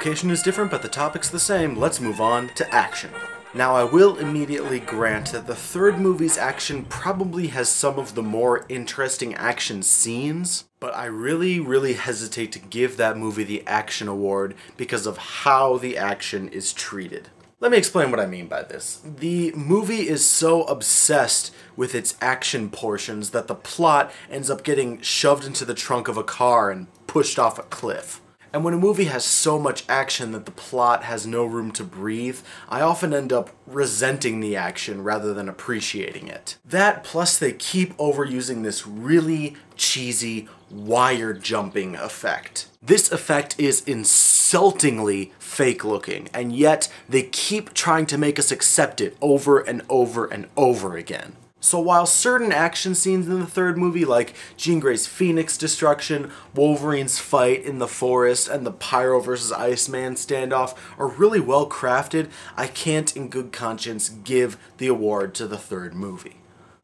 location is different, but the topic's the same. Let's move on to action. Now, I will immediately grant that the third movie's action probably has some of the more interesting action scenes, but I really hesitate to give that movie the action award because of how the action is treated. Let me explain what I mean by this. The movie is so obsessed with its action portions that the plot ends up getting shoved into the trunk of a car and pushed off a cliff. And when a movie has so much action that the plot has no room to breathe, I often end up resenting the action rather than appreciating it. That plus they keep overusing this really cheesy wire jumping effect. This effect is insultingly fake looking, and yet they keep trying to make us accept it over and over and over again. So while certain action scenes in the third movie, like Jean Grey's Phoenix destruction, Wolverine's fight in the forest, and the Pyro vs. Iceman standoff are really well crafted, I can't in good conscience give the award to the third movie.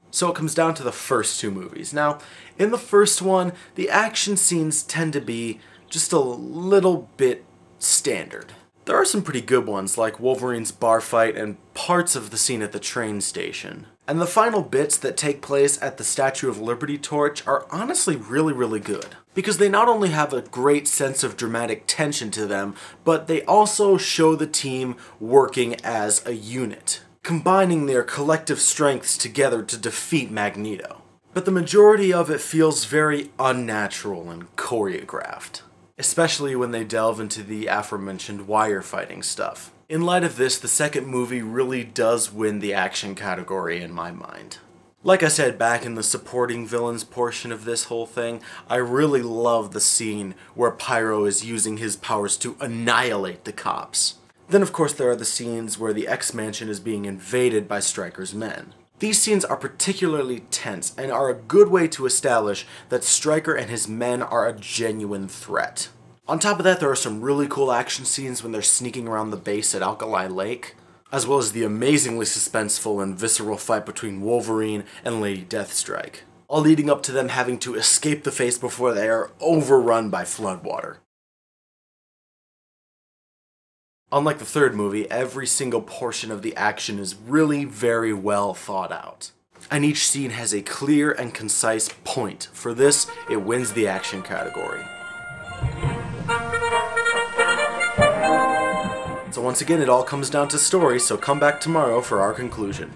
So it comes down to the first two movies. Now, in the first one, the action scenes tend to be just a little bit standard. There are some pretty good ones, like Wolverine's bar fight and parts of the scene at the train station. And the final bits that take place at the Statue of Liberty torch are honestly really good. Because they not only have a great sense of dramatic tension to them, but they also show the team working as a unit, combining their collective strengths together to defeat Magneto. But the majority of it feels very unnatural and choreographed, especially when they delve into the aforementioned wire fighting stuff. In light of this, the second movie really does win the action category in my mind. Like I said back in the supporting villains portion of this whole thing, I really love the scene where Pyro is using his powers to annihilate the cops. Then of course there are the scenes where the X-Mansion is being invaded by Stryker's men. These scenes are particularly tense and are a good way to establish that Stryker and his men are a genuine threat. On top of that, there are some really cool action scenes when they're sneaking around the base at Alkali Lake, as well as the amazingly suspenseful and visceral fight between Wolverine and Lady Deathstrike, all leading up to them having to escape the face before they are overrun by floodwater. Unlike the third movie, every single portion of the action is really very well thought out, and each scene has a clear and concise point. For this, it wins the action category. So once again, it all comes down to story, so come back tomorrow for our conclusion.